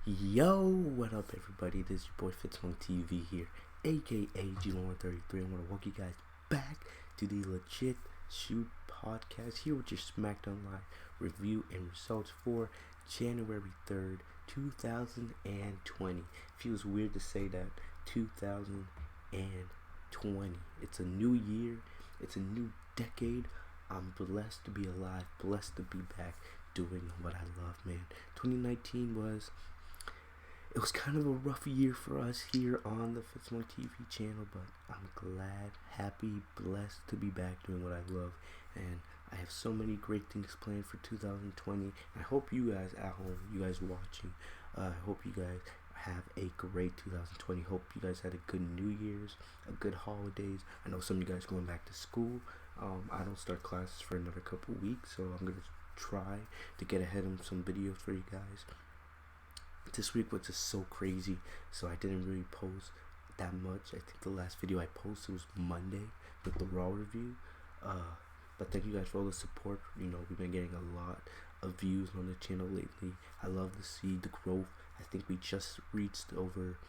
Yo, what up everybody? This is your boy Fitzmonk TV here, aka G1133. I want to welcome you guys back to the Legit Shoot podcast here with your Smackdown Live review and results for January 3rd, 2020. Feels weird to say that, 2020. It's a new year, it's a new decade. I'm blessed to be alive, blessed to be back doing what I love, man. 2019 was kind of a rough year for us here on the Fitzmonk TV channel, but I'm glad, happy, blessed to be back doing what I love, and I have so many great things planned for 2020. I hope you guys at home, you guys watching, I hope you guys have a great 2020. Hope you guys had a good New Year's, a good holidays. I know some of you guys going back to school. I don't start classes for another couple weeks, so I'm gonna try to get ahead of some videos for you guys. This week was just so crazy, so I didn't really post that much. I think the last video I posted was Monday with the Raw review. But thank you guys for all the support. You know, we've been getting a lot of views on the channel lately. I love to see the growth. I think we just reached over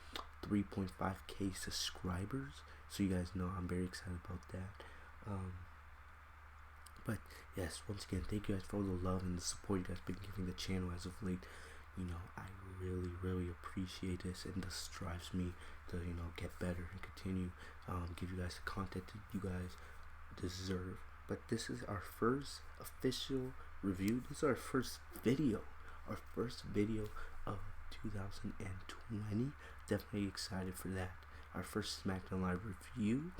3.5k subscribers, so you guys know I'm very excited about that. But yes, once again, thank you guys for all the love and the support you guys been giving the channel as of late. You know, I really appreciate this, and this drives me to, you know, get better and continue give you guys the content that you guys deserve. But this is our first official review. This is our first video of 2020. Definitely excited for that. Our first SmackDown Live review,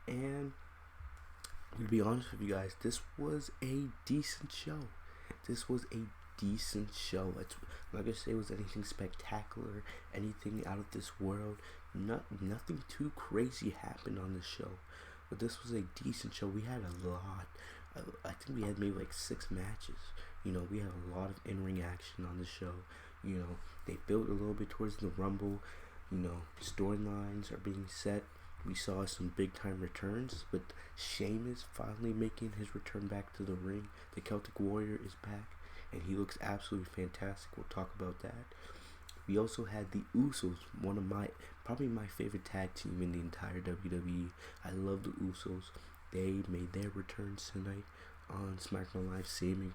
and to be honest with you guys, this was a decent show. I'm not gonna say it was anything spectacular, anything out of this world. Nothing too crazy happened on the show, but this was a decent show. We had a lot. I think we had maybe like 6 matches. You know, we had a lot of in-ring action on the show. You know, they built a little bit towards the Rumble. You know, storylines are being set. We saw some big time returns, with SHEAMUS finally making his return back to the ring. The Celtic Warrior is back, and he looks absolutely fantastic. We'll talk about that. We also had the USOS, probably my favorite tag team in the entire WWE. I love the USOS. They made their returns tonight on SmackDown Live, saving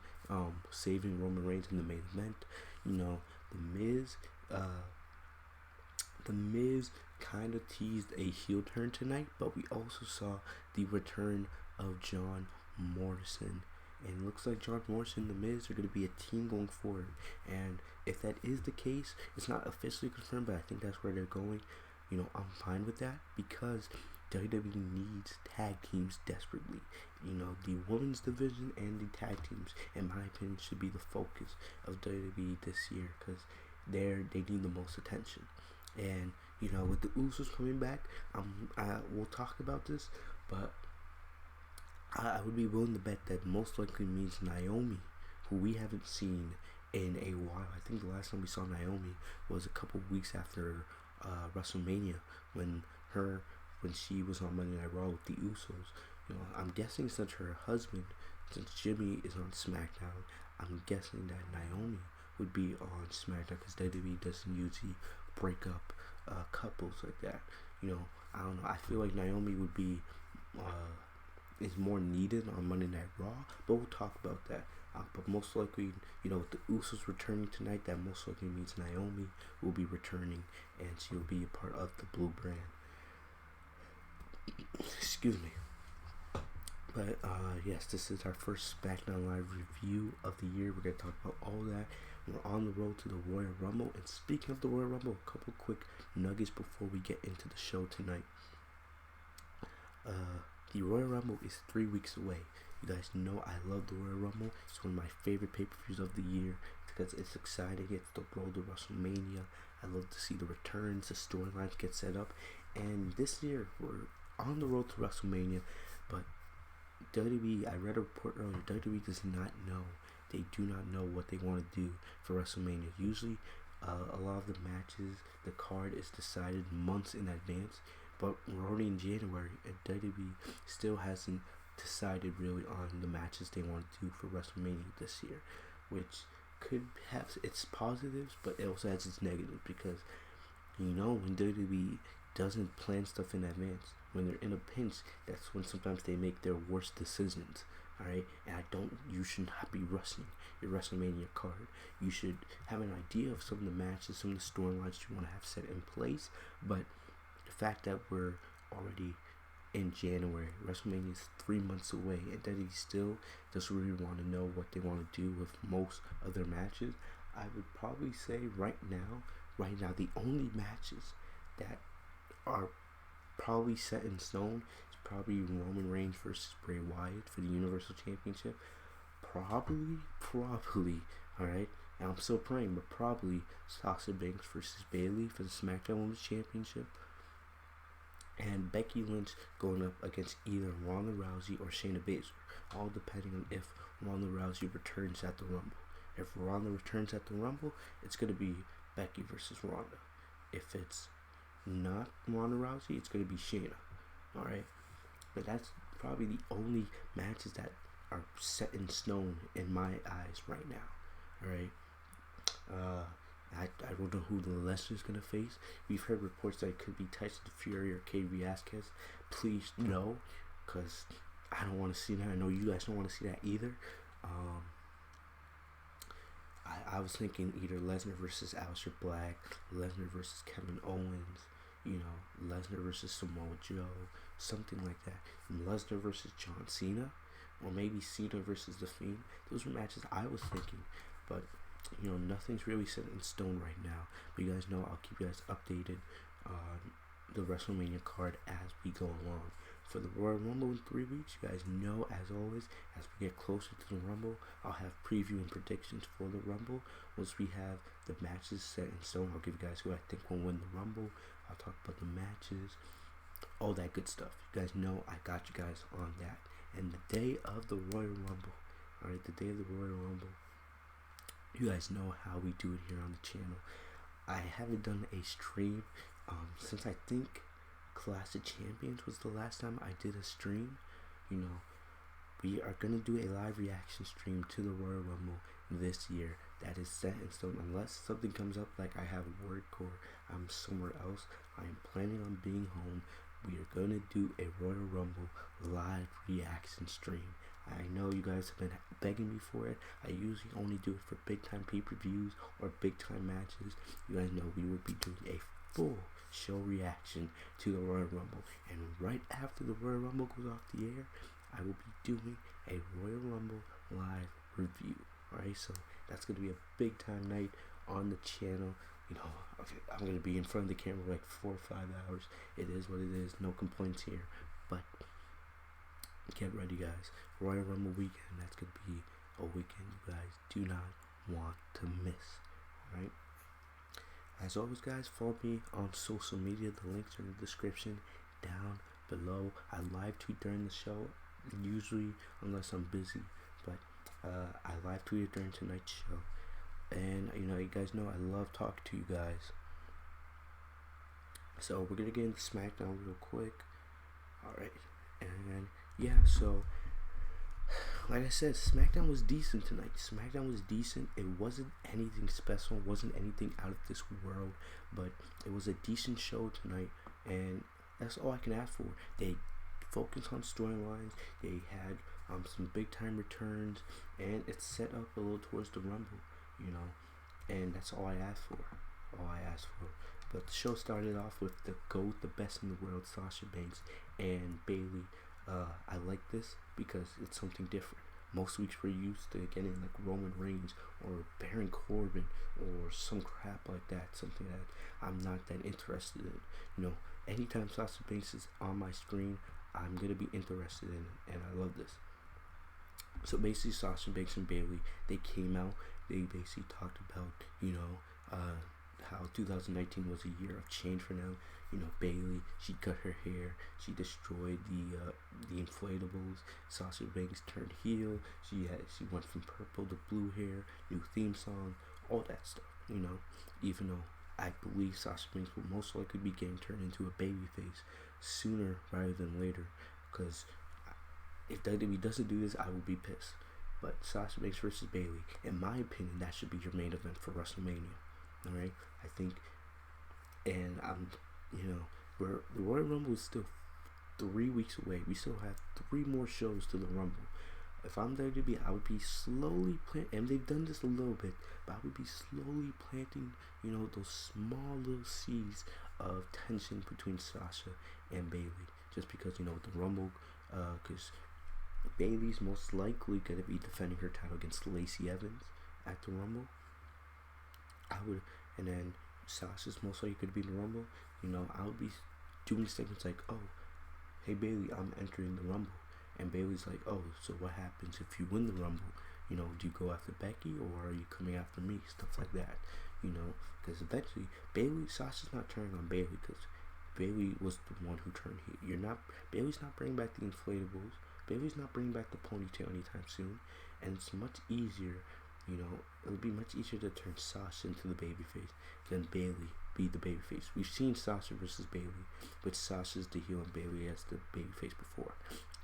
Roman Reigns in the main event. You know, The Miz kind of teased a heel turn tonight, but we also saw the return of John Morrison. And it looks like John Morrison and The Miz are going to be a team going forward. And if that is the case, it's not officially confirmed, but I think that's where they're going. You know, I'm fine with that, because WWE needs tag teams desperately. You know, the women's division and the tag teams, in my opinion, should be the focus of WWE this year, because they need the most attention. And, you know, with the Usos coming back, we'll talk about this, but I would be willing to bet that most likely means Naomi, who we haven't seen in a while. I think the last time we saw Naomi was a couple weeks after WrestleMania, when she was on Monday Night Raw with the Usos. You know, I'm guessing since her husband, since Jimmy is on SmackDown, I'm guessing that Naomi would be on SmackDown, because WWE doesn't usually break up couples like that. You know, I don't know. I feel like Naomi would be is more needed on Monday Night Raw, but we'll talk about that. But most likely, you know, with the Usos returning tonight, that most likely means Naomi will be returning, and she'll be a part of the Blue Brand. Excuse me. But yes, this is our first SmackDown Live review of the year. We're going to talk about all that. We're on the road to the Royal Rumble. And speaking of the Royal Rumble, a couple quick nuggets before we get into the show tonight. The Royal Rumble is 3 weeks away. You guys know I love the Royal Rumble. It's one of my favorite pay-per-views of the year, because it's exciting. It's the road to WrestleMania. I love to see the returns, the storylines get set up. And this year, we're on the road to WrestleMania, but WWE, I read a report earlier, WWE does not know. They do not know what they want to do for WrestleMania. Usually, a lot of the matches, the card is decided months in advance, but we're already in January, and WWE still hasn't decided really on the matches they want to do for WrestleMania this year, which could have its positives, but it also has its negatives because when WWE doesn't plan stuff in advance, when they're in a pinch, that's when sometimes they make their worst decisions. Alright, and you should not be rushing your WrestleMania card. You should have an idea of some of the matches, some of the storylines you want to have set in place. But the fact that we're already in January, WrestleMania is 3 months away, and that he still doesn't really want to know what they want to do with most of their matches. I would probably say right now, the only matches that are probably set in stone is probably Roman Reigns versus Bray Wyatt for the Universal Championship. Probably, alright? And I'm still praying, but probably Sasha Banks versus Bayley for the SmackDown Women's Championship. And Becky Lynch going up against either Ronda Rousey or Shayna Baszler, all depending on if Ronda Rousey returns at the Rumble. If Ronda returns at the Rumble, it's going to be Becky versus Ronda. If it's not Ronda Rousey, it's going to be Shayna. Alright? But that's probably the only matches that are set in stone in my eyes right now. Alright? I don't know who the Lesnar's going to face. We've heard reports that it could be Tyson Fury or Cain Velasquez. Please no, because I don't want to see that. I know you guys don't want to see that either. I was thinking either Lesnar versus Aleister Black, Lesnar versus Kevin Owens, Lesnar versus Samoa Joe, something like that. And Lesnar versus John Cena, or maybe Cena versus The Fiend. Those were matches I was thinking, but nothing's really set in stone right now. But you guys know I'll keep you guys updated on the WrestleMania card as we go along. For the Royal Rumble in 3 weeks, you guys know, as always, as we get closer to the Rumble, I'll have preview and predictions for the Rumble. Once we have the matches set in stone, I'll give you guys who I think will win the Rumble. I'll talk about the matches, all that good stuff. You guys know I got you guys on that. And the day of the Royal Rumble, alright, the day of the Royal Rumble, you guys know how we do it here on the channel. I haven't done a stream since I think Clash of Champions was the last time I did a stream. We are going to do a live reaction stream to the Royal Rumble this year. That is set in stone. Unless something comes up like I have work or I'm somewhere else, I am planning on being home. We are going to do a Royal Rumble live reaction stream. I know you guys have been begging me for it. I usually only do it for big time pay-per-views or big time matches. You guys know we will be doing a full show reaction to the Royal Rumble. And right after the Royal Rumble goes off the air, I will be doing a Royal Rumble live review. Alright, so that's going to be a big time night on the channel. I'm going to be in front of the camera like 4 or 5 hours. It is what it is. No complaints here. But get ready, guys. Royal Rumble weekend. That's going to be a weekend you guys do not want to miss. Alright? As always, guys, follow me on social media. The links are in the description down below. I live tweet during the show, usually, unless I'm busy. But I live tweeted during tonight's show. And, you guys know I love talking to you guys. So, we're going to get into SmackDown real quick. Alright. And, yeah, so, like I said, SmackDown was decent tonight. SmackDown was decent. It wasn't anything special. It wasn't anything out of this world. But it was a decent show tonight. And that's all I can ask for. They focused on storylines. They had some big time returns. And it's set up a little towards the Rumble. And that's all I asked for. But the show started off with the GOAT, the best in the world, Sasha Banks and Bayley. I like this because it's something different. Most weeks we're used to getting like Roman Reigns or Baron Corbin or some crap like that, something that I'm not that interested in. Anytime Sasha Banks is on my screen, I'm gonna be interested in it, and I love this. So basically, Sasha Banks and Bayley, they came out. They basically talked about how 2019 was a year of change for them. Bayley, she cut her hair, she destroyed the inflatables. Sasha Banks turned heel. She went from purple to blue hair, new theme song, all that stuff. Even though I believe Sasha Banks will most likely be getting turned into a babyface sooner rather than later, because if WWE doesn't do this, I will be pissed. But Sasha Banks versus Bayley, in my opinion, that should be your main event for WrestleMania. All right, I think, and the Royal Rumble is still 3 weeks away. We still have 3 more shows to the Rumble. If I'm WWE, I would be slowly planting, and they've done this a little bit, but I would be slowly planting, those small little seeds of tension between Sasha and Bayley. Just because, the Rumble, because Bayley's most likely going to be defending her title against Lacey Evans at the Rumble. And then Sasha's most likely going to be in the Rumble. I would be doing segments like, oh, hey Bayley, I'm entering the Rumble. And Bayley's like, oh, so what happens if you win the Rumble? Do you go after Becky or are you coming after me? Stuff like that, because eventually Sasha's not turning on Bayley because Bayley was the one who turned heel. Bayley's not bringing back the inflatables. Bayley's not bringing back the ponytail anytime soon. And it's much easier, it would be much easier to turn Sasha into the babyface than Bayley be the babyface. We've seen Sasha versus Bayley, but Sasha's the heel and Bayley as the babyface before.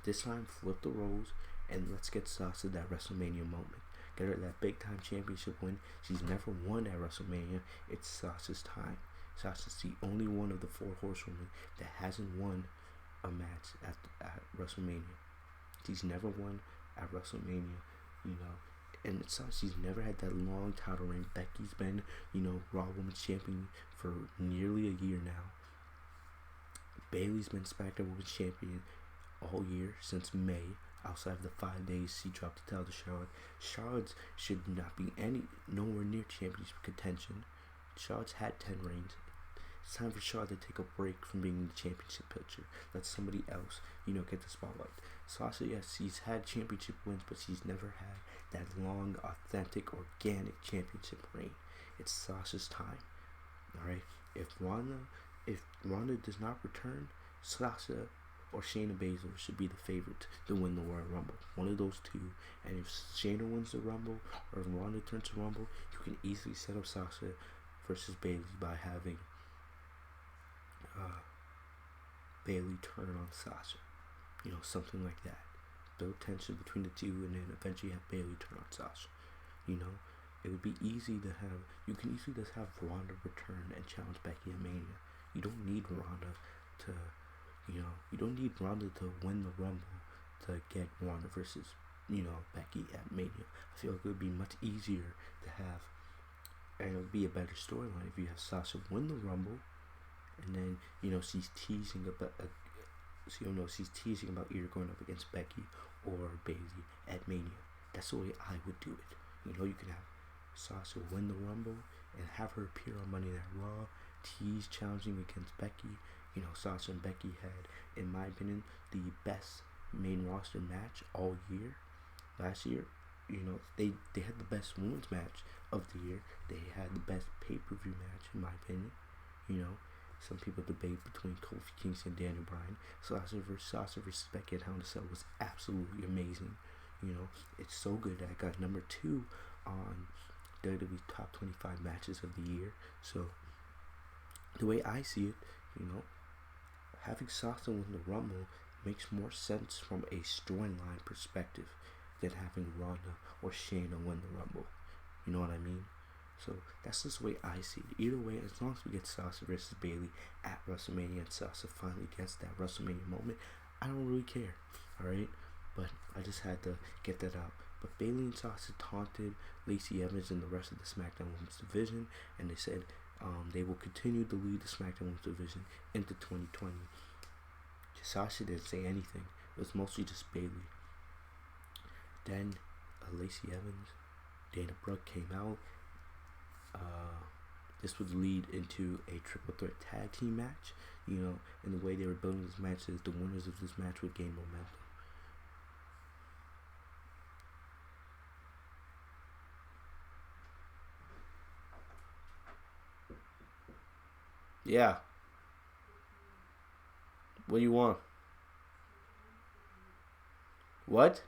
This time, flip the roles, and let's get Sasha that WrestleMania moment. Get her that big-time championship win. She's never won at WrestleMania. It's Sasha's time. Sasha's the only one of the 4 horsewomen that hasn't won a match at WrestleMania. She's never won at WrestleMania, and she's never had that long title reign. Becky's been, Raw Women's Champion for nearly a year now. Bayley's been SmackDown Women's Champion all year since May. Outside of the 5 days she dropped the title to Charlotte. Charlotte should not be nowhere near championship contention. Charlotte's had 10 reigns. It's time for Charlotte to take a break from being in the championship picture. Let somebody else, get the spotlight. Sasha, yes, she's had championship wins, but she's never had that long, authentic, organic championship reign. It's Sasha's time. Alright? If Ronda does not return, Sasha or Shayna Baszler should be the favorite to win the Royal Rumble. One of those two. And if Shayna wins the Rumble or if Ronda turns the Rumble, you can easily set up Sasha versus Bayley by having Bayley turn on Sasha. Something like that. Build tension between the two and then eventually have Bayley turn on Sasha. It would be easy to have, you can easily just have Ronda return and challenge Becky at Mania. You don't need Ronda to win the Rumble to get Ronda versus, Becky at Mania. I feel like it would be much easier to have, and it would be a better storyline if you have Sasha win the Rumble, and then, she's teasing about, either going up against Becky or Bayley at Mania. That's the way I would do it. You can have Sasha win the Rumble and have her appear on Monday Night Raw, tease challenging against Becky. Sasha and Becky had, in my opinion, the best main roster match all year. Last year, they had the best women's match of the year. They had the best pay-per-view match, in my opinion. Some people debate between Kofi Kingston and Daniel Bryan. Sasha versus Becky at Hell in a Cell was absolutely amazing. It's so good that I got number 2 on WWE Top 25 Matches of the Year. So, the way I see it, having Sasha win the Rumble makes more sense from a storyline perspective than having Ronda or Shayna win the Rumble. You know what I mean? So that's just the way I see it. Either way, as long as we get Sasha versus Bayley at WrestleMania and Sasha finally gets that WrestleMania moment, I don't really care. Alright? But I just had to get that out. But Bayley and Sasha taunted Lacey Evans and the rest of the SmackDown Women's Division, and they said they will continue to lead the SmackDown Women's Division into 2020. Sasha didn't say anything. It was mostly just Bayley. Then Lacey Evans, Dana Brooke came out. This would lead into a triple threat tag team match. And the way they were building this match is the winners of this match would gain momentum. Yeah. What do you want? What?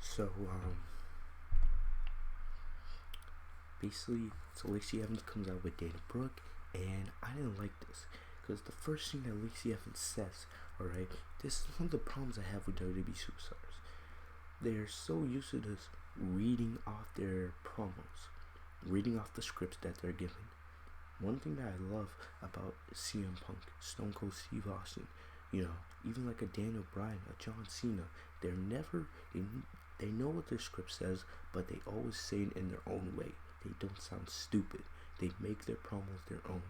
So, basically, so Lacey Evans comes out with Dana Brooke, and I didn't like this, because the first thing that Lacey Evans says, alright, this is one of the problems I have with WWE Superstars. They're so used to this reading off their promos, reading off the scripts that they're given. One thing that I love about CM Punk, Stone Cold Steve Austin, even like a Daniel Bryan, a John Cena, they're never, they know what their script says, but they always say it in their own way. They don't sound stupid. They make their promos their own.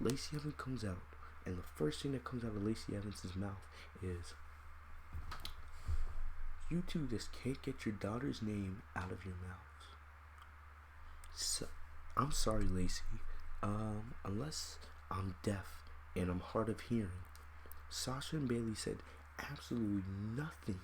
Lacey Evans comes out, and the first thing that comes out of Lacey Evans' mouth is, "You two just can't get your daughter's name out of your mouths." So, I'm sorry, Lacey. Unless I'm deaf and I'm hard of hearing, Sasha and Bayley said absolutely nothing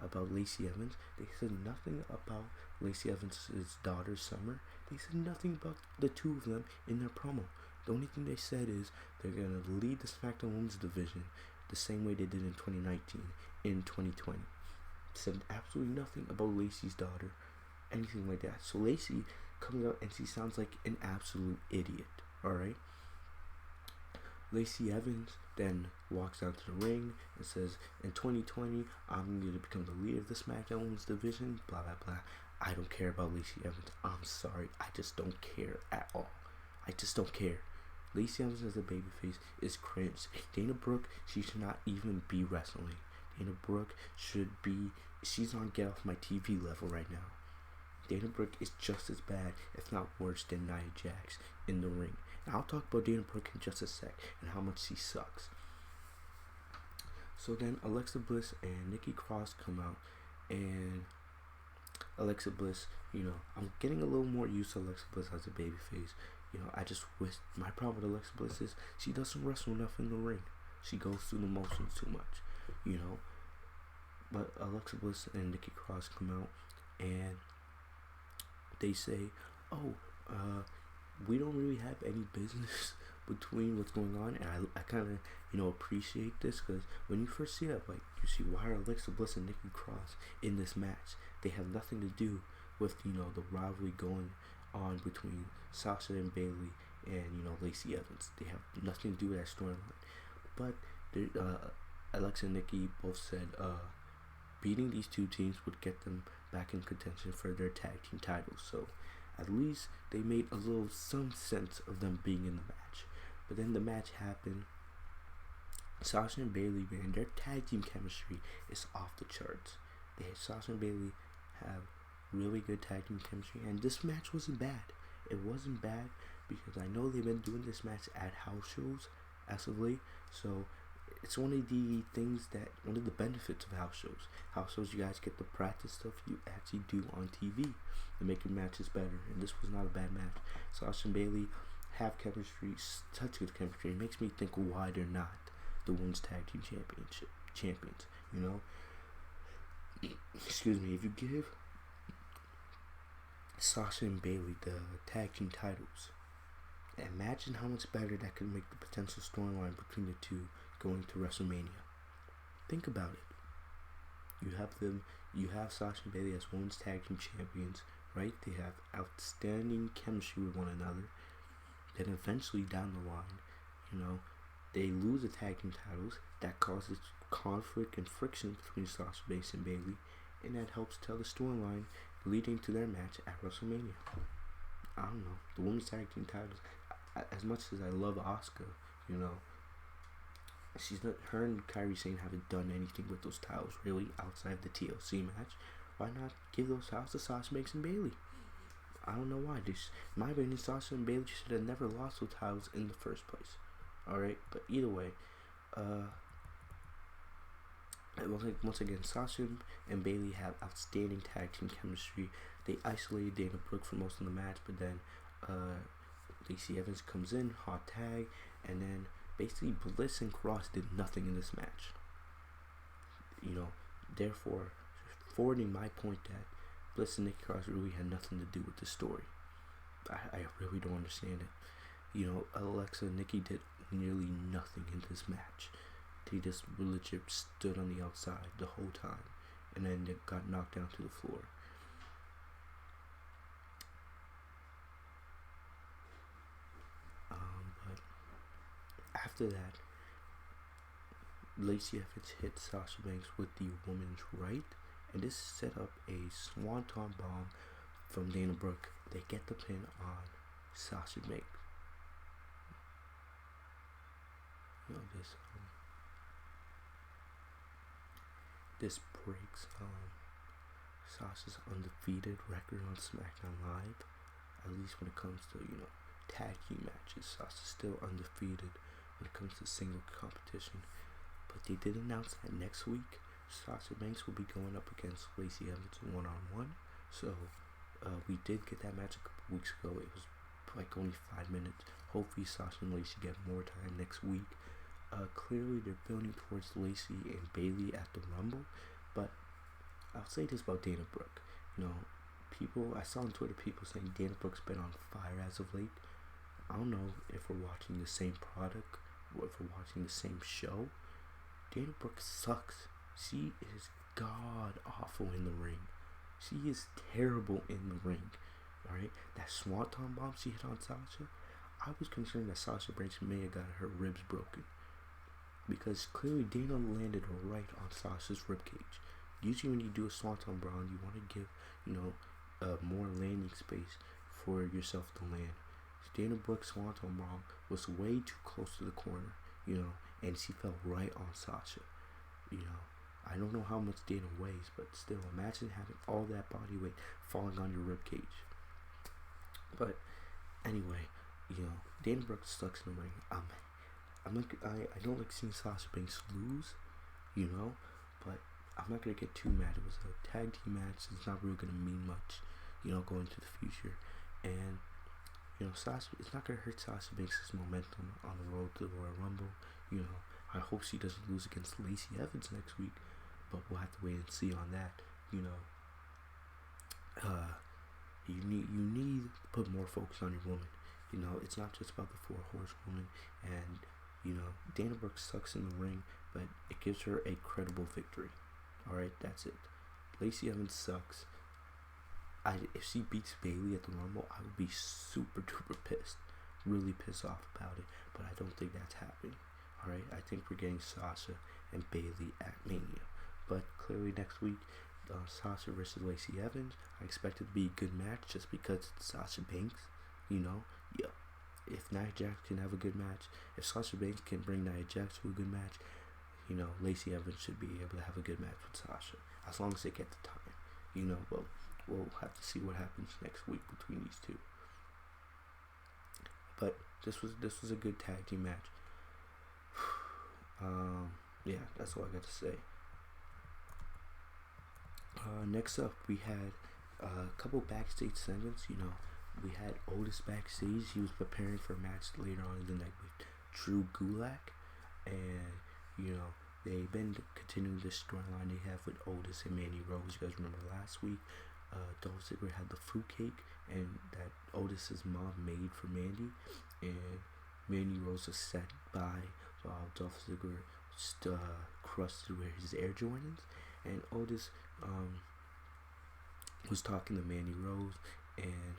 about Lacey Evans. They said nothing about Lacey Evans' daughter, Summer. They said nothing about the two of them in their promo. The only thing they said is they're going to lead the SmackDown Women's division the same way they did in 2019, in 2020. Said absolutely nothing about Lacey's daughter, anything like that. So Lacey comes out and she sounds like an absolute idiot, alright? Lacey Evans then walks out to the ring and says, in 2020, I'm going to become the leader of the SmackDown Women's division, blah, blah, blah. I don't care about Lacey Evans. I'm sorry. I just don't care at all. I just don't care. Lacey Evans as a babyface is cringe. Dana Brooke, she should not even be wrestling. Dana Brooke should be, she's on Get Off My TV level right now. Dana Brooke is just as bad, if not worse, than Nia Jax in the ring. And I'll talk about Dana Brooke in just a sec and how much she sucks. So then Alexa Bliss and Nikki Cross come out, and Alexa Bliss, I'm getting a little more used to Alexa Bliss as a babyface. I just wish, my problem with Alexa Bliss is she doesn't wrestle enough in the ring. She goes through the motions too much, But Alexa Bliss and Nikki Cross come out, and they say, we don't really have any business between what's going on. And I kind of, appreciate this, because when you first see that, you see, why are Alexa Bliss and Nikki Cross in this match? They have nothing to do with, the rivalry going on between Sasha and Bayley and, Lacey Evans. They have nothing to do with that storyline. But Alexa and Nikki both said beating these two teams would get them back in contention for their tag team titles. So at least they made some sense of them being in the match. But then the match happened. Sasha and Bayley, man, their tag team chemistry is off the charts. Sasha and Bayley have really good tag team chemistry, and this match wasn't bad. It wasn't bad because I know they've been doing this match at house shows as of late. So it's one of the benefits of house shows. House shows, you guys get the practice stuff you actually do on TV to make your matches better. And this was not a bad match. Sasha and Bayley have chemistry, such good chemistry. It makes me think why they're not the Women's Tag Team champions. Excuse me. If you give Sasha and Bayley the tag team titles, imagine how much better that could make the potential storyline between the two going to WrestleMania. Think about it. You have Sasha and Bayley as Women's Tag Team champions, right? They have outstanding chemistry with one another. Then eventually down the line, they lose the tag team titles. That causes conflict and friction between Sasha Banks and Bayley, and that helps tell the storyline leading to their match at WrestleMania. I don't know. The Women's Tag Team titles, as much as I love Asuka, her and Kairi Sane haven't done anything with those titles really outside the TLC match. Why not give those titles to Sasha Banks and Bayley? I don't know why. In my opinion, Sasha and Bayley should have never lost those titles in the first place. Alright, but either way, once again, Sasha and Bayley have outstanding tag team chemistry. They isolated Dana Brooke for most of the match, but then Lacey Evans comes in, hot tag, and then basically Bliss and Cross did nothing in this match. Therefore, forwarding my point that Bliss and Nikki Cross really had nothing to do with the story. I really don't understand it. You know, Alexa and Nikki did nearly nothing in this match. They just legit stood on the outside the whole time, and then they got knocked down to the floor. But after that, Lacey Evans hit Sasha Banks with the woman's right, and this set up a swanton bomb from Dana Brooke. They get the pin on Sasha Banks. You know, this breaks Sasha's undefeated record on SmackDown Live. At least when it comes to, you know, tag team matches, Sasha's still undefeated when it comes to single competition. But they did announce that next week Sasha Banks will be going up against Lacey Evans one-on-one. So we did get that match a couple weeks ago. It was like only 5 minutes. Hopefully Sasha and Lacey get more time next week. Clearly they're building towards Lacey and Bayley at the Rumble, but I'll say this about Dana Brooke. You know, I saw on Twitter people saying Dana Brooke's been on fire as of late. I don't know if we're watching the same product or if we're watching the same show. Dana Brooke sucks. She is god awful in the ring. She is terrible in the ring. Alright? That swanton bomb she hit on Sasha, I was concerned that Sasha Banks may have got her ribs broken, because clearly Dana landed right on Sasha's ribcage. Usually when you do a swanton bomb, you want to give, you know, more landing space for yourself to land. Dana Brooke's swanton bomb was way too close to the corner, you know, and she fell right on Sasha. You know, I don't know how much Dana weighs, but still, imagine having all that body weight falling on your ribcage. But anyway, you know, Dana Brooke sucks in the ring. I don't like seeing Sasha Banks lose, you know, but I'm not gonna get too mad. It was a tag team match. It's not really gonna mean much, you know, going to the future. And you know, it's not gonna hurt Sasha Banks' momentum on the road to the Royal Rumble. You know, I hope she doesn't lose against Lacey Evans next week, but we'll have to wait and see on that. You know, you need to put more focus on your woman. You know, it's not just about the 4 horsewoman. And you know, Dana Brooke sucks in the ring, but it gives her a credible victory. All right, that's it. Lacey Evans sucks. If she beats Bayley at the Rumble, I would be super duper pissed, really pissed off about it. But I don't think that's happening. All right, I think we're getting Sasha and Bayley at Mania. But clearly next week, Sasha versus Lacey Evans. I expect it to be a good match just because it's Sasha Banks. You know, yeah. If Nia Jax can have a good match, if Sasha Banks can bring Nia Jax to a good match, you know, Lacey Evans should be able to have a good match with Sasha, as long as they get the time. You know, but we'll have to see what happens next week between these two. But this was a good tag team match. Yeah, that's all I got to say. Next up, we had a couple backstage segments. You know, we had Otis backstage. He was preparing for a match later on in the night with Drew Gulak, and you know, they've been continuing this storyline they have with Otis and Mandy Rose. You guys remember last week, Dolph Ziggler had the fruitcake and that Otis's mom made for Mandy, and Mandy Rose was sat by while Dolph Ziggler crushed through his Air Jordans, and Otis was talking to Mandy Rose, and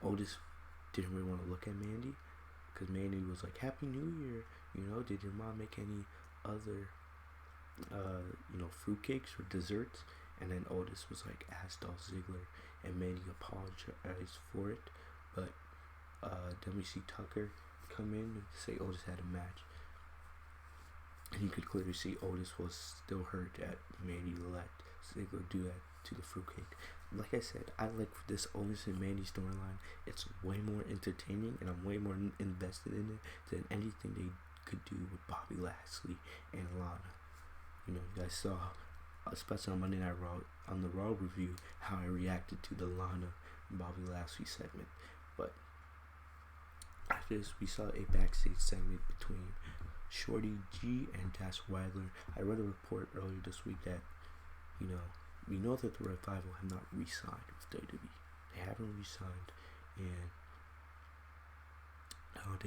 Otis didn't really want to look at Mandy because Mandy was like, "Happy New Year, you know, did your mom make any other you know, fruitcakes or desserts?" And then Otis was like, asked Dolph Ziggler, and Mandy apologized for it. But then we see Tucker come in and say Otis had a match, and you could clearly see Otis was still hurt that Mandy let Ziggler do that to the fruitcake. Like I said, I like this Otis and Mandy storyline. It's way more entertaining, and I'm way more invested in it than anything they could do with Bobby Lashley and Lana. You know, you guys saw, especially on Monday Night Raw, on the Raw review, how I reacted to the Lana and Bobby Lashley segment. But after this, we saw a backstage segment between Shorty G and Dash Wilder. I read a report earlier this week that, you know, we know that the Revival have not re-signed with WWE. They haven't re-signed, and I don't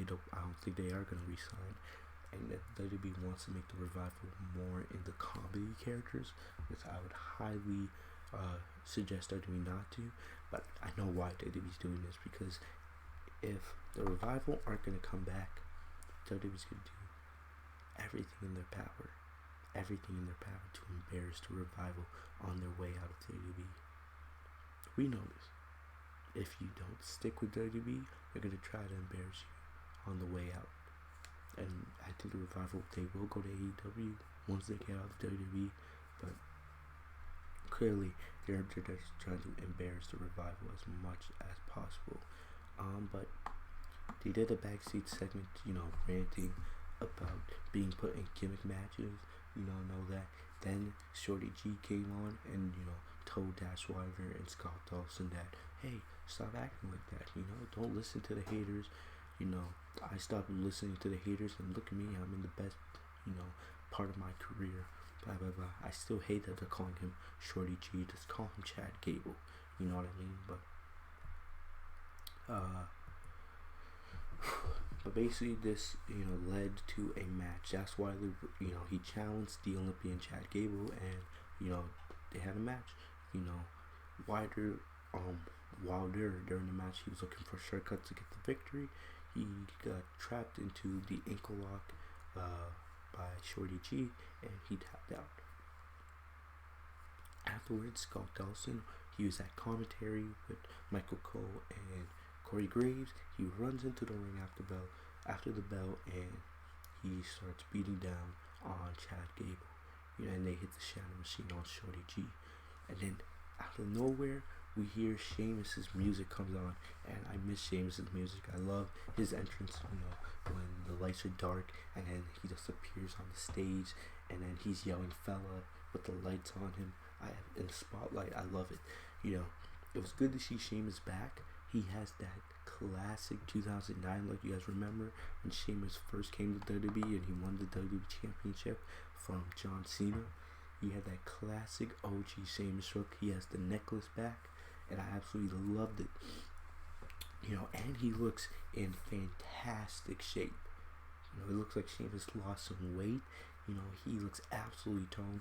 think they are gonna re-sign. And that WWE wants to make the Revival more in the comedy characters, which I would highly suggest WWE not to. But I know why WWE's doing this, because if the Revival aren't gonna come back, WWE's gonna do everything in their power to embarrass the Revival on their way out of WWE. We know this. If you don't stick with WWE, they're gonna try to embarrass you on the way out. And I think the Revival, they will go to AEW once they get out of WWE, but clearly they're just trying to embarrass the Revival as much as possible. But they did a backstage segment, ranting about being put in gimmick matches, know that. Then Shorty G came on and, told Dash Wilder and Scott Dawson that, hey, stop acting like that, don't listen to the haters. I stopped listening to the haters, and look at me, I'm in the best, part of my career, blah, blah, blah. I still hate that they're calling him Shorty G, just call him Chad Gable, you know what I mean? But basically this, led to a match. That's why, he challenged the Olympian Chad Gable, and, they had a match. Wilder, during the match, he was looking for a shortcut to get the victory. He got trapped into the ankle lock by Shorty G, and he tapped out. Afterwards, Scott Dawson, he was at commentary with Michael Cole and Corey Graves. He runs into the ring after the bell, and he starts beating down on Chad Gable. And they hit the Shadow Machine on Shorty G. And then out of nowhere, we hear Sheamus's music comes on, and I miss Sheamus's music. I love his entrance, when the lights are dark, and then he just appears on the stage, and then he's yelling "fella" with the lights on him. In the spotlight, I love it. It was good to see Sheamus back. He has that classic 2009 look. You guys remember when Sheamus first came to WWE and he won the WWE Championship from John Cena? He had that classic OG Sheamus look. He has the necklace back, and I absolutely loved it. And he looks in fantastic shape. It looks like Sheamus lost some weight. He looks absolutely toned.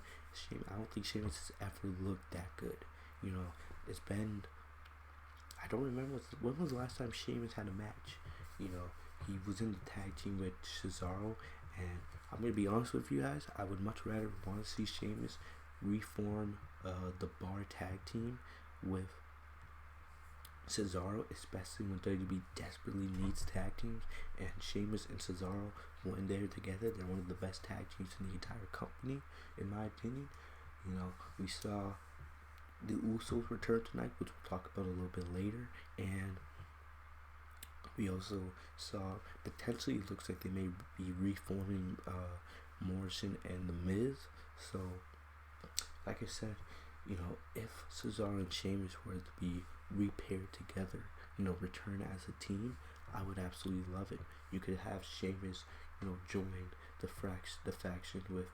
I don't think Sheamus has ever looked that good. It's been, I don't remember when was the last time Sheamus had a match. He was in the tag team with Cesaro, and I'm gonna be honest with you guys, I would much rather want to see Sheamus reform the bar tag team with Cesaro, especially when WWE desperately needs tag teams, and Sheamus and Cesaro, when they're together, they're one of the best tag teams in the entire company, in my opinion. We saw the Usos return tonight, which we'll talk about a little bit later, and we also saw, potentially it looks like they may be reforming Morrison and The Miz. So, like I said, if Cesaro and Sheamus were to be repaired together, return as a team, I would absolutely love it. You could have Sheamus, join the faction with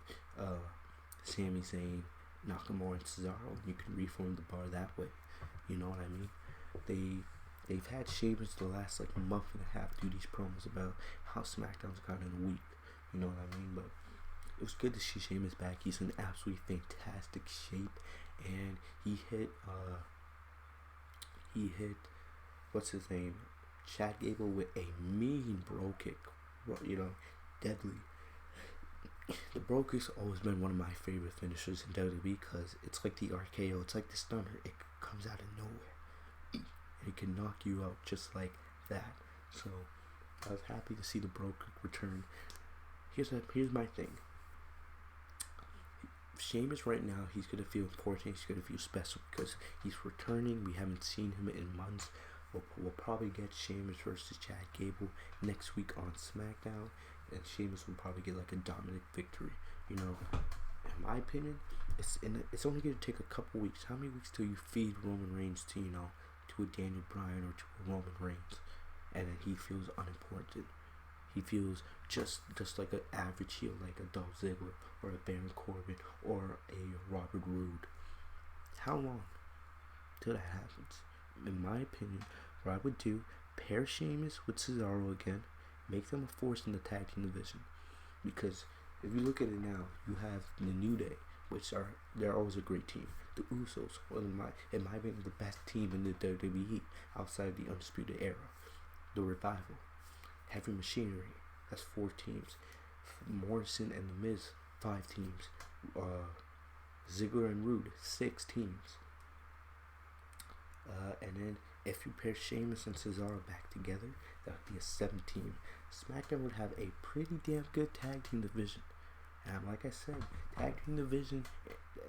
Sami Zayn, Nakamura, and Cesaro, and you can reform the bar that way. You know what I mean? They've had Sheamus the last month and a half do these promos about how SmackDown's gone in a week. You know what I mean? But it was good to see Sheamus back. He's in absolutely fantastic shape, and he hit what's his name, Chad Gable, with a mean bro kick. Deadly. The bro kick's always been one of my favorite finishers in WWE because it's like the RKO. It's like the stunner. It comes out of nowhere. It can knock you out just like that. So I was happy to see the bro kick return. Here's my thing. Sheamus right now, he's gonna feel important. He's gonna feel special because he's returning. We haven't seen him in months. We'll probably get Sheamus versus Chad Gable next week on SmackDown, and Sheamus will probably get a dominant victory. In my opinion, it's only gonna take a couple weeks. How many weeks till you feed Roman Reigns to to a Daniel Bryan or to a Roman Reigns, and then he feels unimportant? He feels just like an average heel, like a Dolph Ziggler or a Baron Corbin or a Robert Roode. How long till that happens? In my opinion, what I would do, pair Sheamus with Cesaro again, make them a force in the tag team division. Because if you look at it now, you have the New Day, they're always a great team. The USOS, in my opinion, the best team in the WWE outside the Undisputed Era. The Revival, Heavy Machinery, that's 4 teams. Morrison and The Miz, 5 teams. Ziggler and Rude, 6 teams. And then if you pair Sheamus and Cesaro back together, that would be a 7 team. SmackDown would have a pretty damn good tag team division. And like I said, tag team division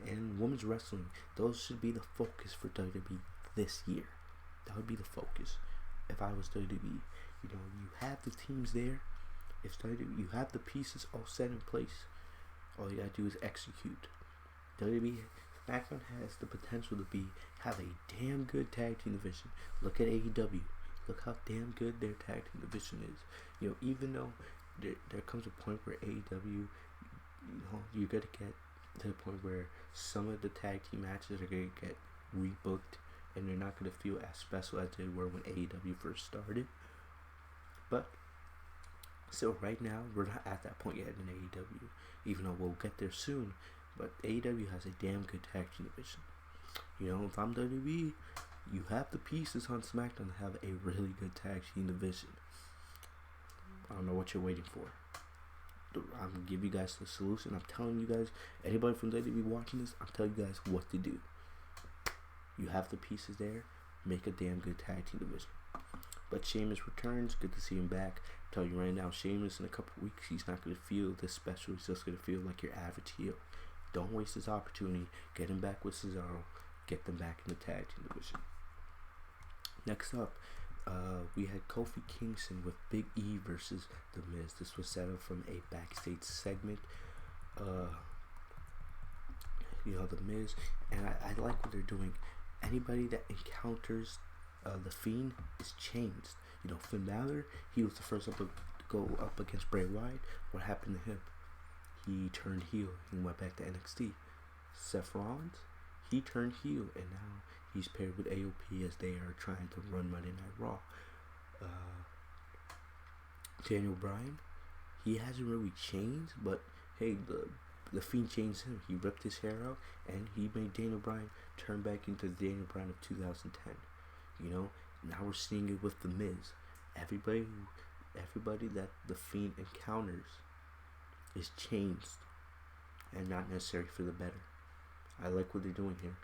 and women's wrestling, those should be the focus for WWE this year. That would be the focus. If I was WWE, you have the teams there. If WWE, you have the pieces all set in place, all you gotta do is execute. WWE SmackDown has the potential to have a damn good tag team division. Look at AEW. Look how damn good their tag team division is. Even though there comes a point where AEW, you're gonna get to the point where some of the tag team matches are gonna get rebooked, and they're not gonna feel as special as they were when AEW first started. But so right now, we're not at that point yet in AEW, even though we'll get there soon. But AEW has a damn good tag team division. If I'm WWE, you have the pieces on SmackDown to have a really good tag team division. I don't know what you're waiting for. I'm gonna give you guys the solution. I'm telling you guys, anybody from WWE watching this, I'm telling you guys what to do. You have the pieces there. Make a damn good tag team division. But Sheamus returns. Good to see him back. I'm telling you right now, Sheamus in a couple weeks, he's not going to feel this special. He's just going to feel like your average heel. Don't waste this opportunity. Get him back with Cesaro. Get them back in the tag team division. Next up, we had Kofi Kingston with Big E versus The Miz. This was set up from a backstage segment. The Miz, and I like what they're doing. Anybody that encounters the Fiend is changed. Finn Balor, he was the first to go up against Bray Wyatt. What happened to him? He turned heel and went back to NXT. Seth Rollins, he turned heel, and now he's paired with AOP as they are trying to run Monday Night Raw. Daniel Bryan, he hasn't really changed, but hey, the Fiend changed him. He ripped his hair out, and he made Daniel Bryan turn back into the Daniel Bryan of 2010. Now we're seeing it with The Miz. Everybody that the Fiend encounters is changed, and not necessarily for the better. I like what they're doing here.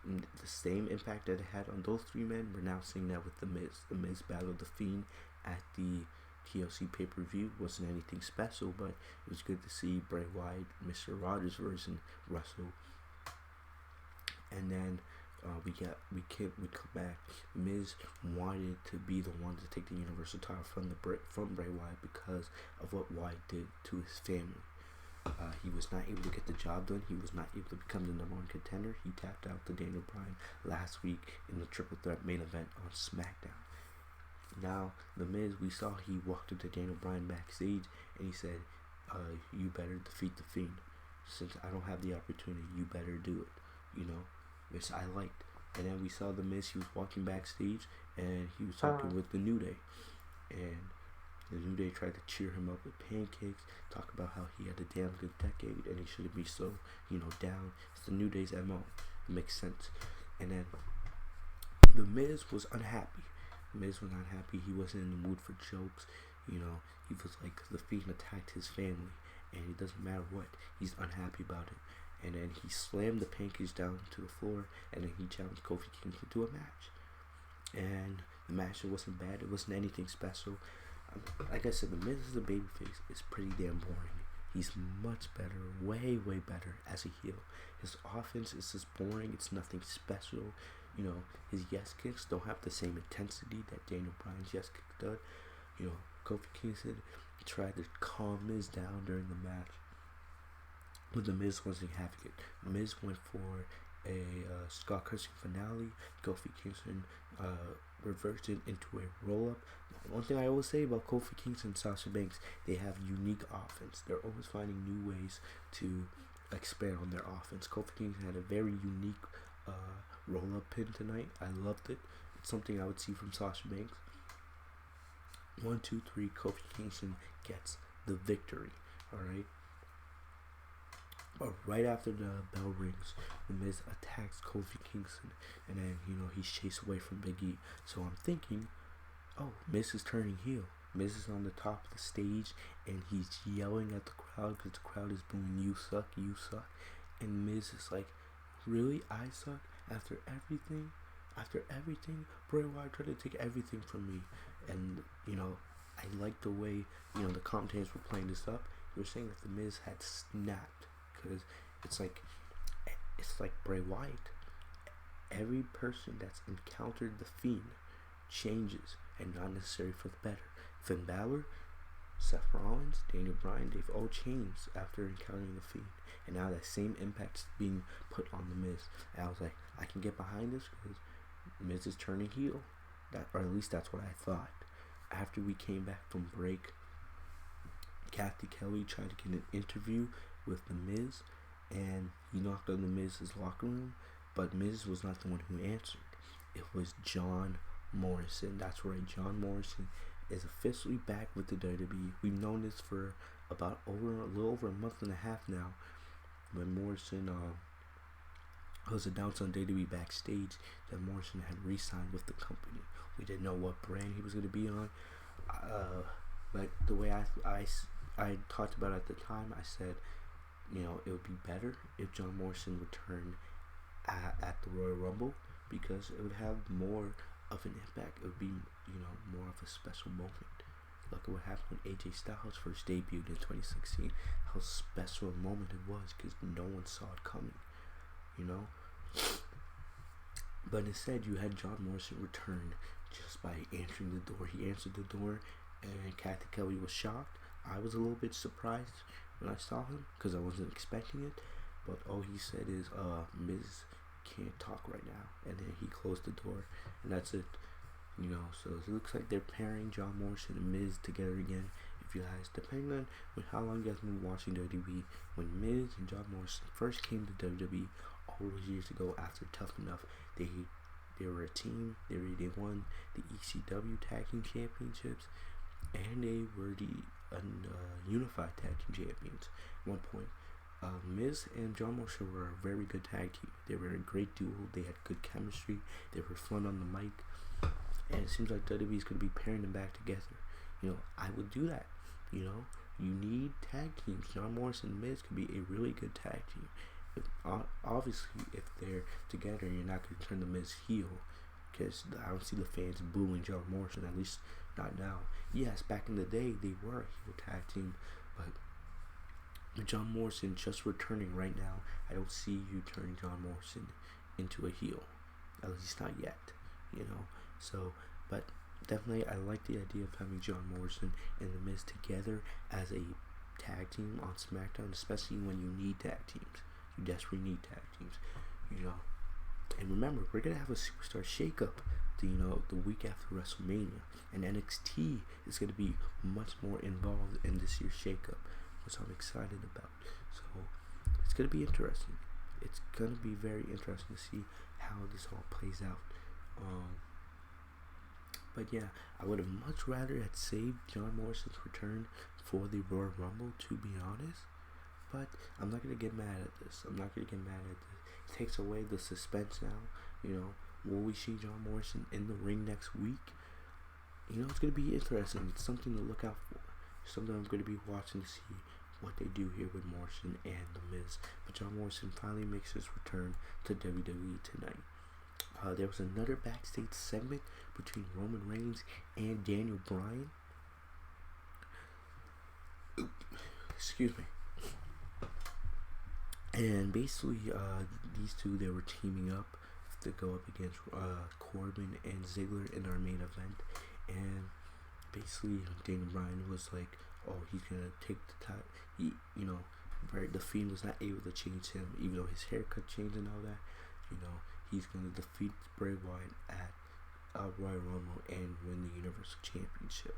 The same impact that it had on those 3 men, we're now seeing that with The Miz. The Miz battled the Fiend at the TLC pay-per-view. Wasn't anything special, but it was good to see Bray Wyatt, Mr. Rogers version, wrestle. And then we come back. Miz wanted to be the one to take the Universal title from Bray Wyatt because of what Wyatt did to his family. He was not able to get the job done. He was not able to become the #1 contender. He tapped out to Daniel Bryan last week in the Triple Threat main event on SmackDown. Now, The Miz, we saw he walked into Daniel Bryan backstage and he said, you better defeat the Fiend. Since I don't have the opportunity, you better do it. Which I liked. And then we saw The Miz, he was walking backstage and he was talking with the New Day. And the New Day tried to cheer him up with pancakes, talk about how he had a damn good decade and he shouldn't be so, down. It's the New Day's MO. It makes sense. And then The Miz was unhappy. Miz was not happy. He wasn't in the mood for jokes. He was like, the Fiend attacked his family, and it doesn't matter what. He's unhappy about it. And then he slammed the pancakes down to the floor, and then he challenged Kofi Kingston to a match. And the match, it wasn't bad. It wasn't anything special. Like I said, The Miz as a babyface is pretty damn boring. He's much better, way, way better as a heel. His offense is just boring. It's nothing special. His yes kicks don't have the same intensity that Daniel Bryan's yes kicks does. Kofi Kingston tried to calm Miz down during the match, but The Miz wasn't having it. Miz went for a skull crushing finale. Kofi Kingston reversed it into a roll up. One thing I always say about Kofi Kingston and Sasha Banks, they have unique offense. They're always finding new ways to expand on their offense. Kofi Kingston had a very unique roll-up pin tonight. I loved it. It's something I would see from Sasha Banks. 1, 2, 3. Kofi Kingston gets the victory. All right. But right after the bell rings, The Miz attacks Kofi Kingston, and then he's chased away from Big E. So I'm thinking, oh, Miz is turning heel. Miz is on the top of the stage, and he's yelling at the crowd because the crowd is booing, "You suck, you suck." And Miz is like, "Really, I suck? After everything, Bray Wyatt tried to take everything from me." And I like the way the commentators were playing this up. They were saying that the Miz had snapped, because it's like Bray Wyatt. Every person that's encountered the Fiend changes, and not necessarily for the better. Finn Balor, Seth Rollins, Daniel Bryan, they've all changed after encountering the Fiend, and now that same impact's being put on the Miz. And I was like, I can get behind this because Miz is turning heel. Or at least that's what I thought. After we came back from break, Kathy Kelly tried to get an interview with the Miz, and he knocked on the Miz's locker room, but Miz was not the one who answered. It was John Morrison. That's right, John Morrison is officially back with the WWE. We've known this for a little over a month and a half now, when Morrison was announced on WWE backstage that Morrison had re-signed with the company. We didn't know what brand he was going to be on, but the way I talked about it at the time, I said, it would be better if John Morrison returned at the Royal Rumble, because it would have more of an impact. It would be, more of a special moment. Look at what happened when AJ Styles first debuted in 2016. How special a moment it was, because no one saw it coming, But instead, you had John Morrison return just by answering the door. He answered the door, and Kathy Kelly was shocked. I was a little bit surprised when I saw him, because I wasn't expecting it. But all he said is, Miz can't talk right now. And then he closed the door, and that's it. So it looks like they're pairing John Morrison and Miz together again. If you guys, depending on how long you guys have been watching WWE, when Miz and John Morrison first came to WWE all those years ago after Tough Enough, they were a team. They won the ECW Tag Team Championships, and they were the Unified Tag Team Champions at one point. Miz and John Morrison were a very good tag team. They were a great duo. They had good chemistry. They were fun on the mic. And it seems like WWE is going to be pairing them back together. I would do that. You need tag teams. John Morrison and Miz could be a really good tag team. Obviously, if they're together, you're not going to turn the Miz heel, because I don't see the fans booing John Morrison, at least not now. Yes, back in the day, they were a heel tag team, but with John Morrison just returning right now, I don't see you turning John Morrison into a heel, at least not yet, So, but definitely, I like the idea of having John Morrison and The Miz together as a tag team on SmackDown, especially when you need tag teams. You desperately need tag teams, And remember, we're gonna have a superstar shakeup, the week after WrestleMania, and NXT is gonna be much more involved in this year's shakeup, which I'm excited about. So it's gonna be interesting. It's gonna be very interesting to see how this all plays out. But yeah, I would have much rather had saved John Morrison's return for the Royal Rumble, to be honest. But I'm not going to get mad at this. It takes away the suspense now. Will we see John Morrison in the ring next week? It's going to be interesting. It's something to look out for. Something I'm going to be watching to see what they do here with Morrison and The Miz. But John Morrison finally makes his return to WWE tonight. There was another backstage segment between Roman Reigns and Daniel Bryan. Excuse me. And basically, these two, they were teaming up to go up against Corbin and Ziggler in our main event. And basically, Daniel Bryan was like, oh, he's going to take the title. The Fiend was not able to change him, even though his haircut changed and all that. He's going to defeat Bray Wyatt at Royal Rumble and win the Universal Championship.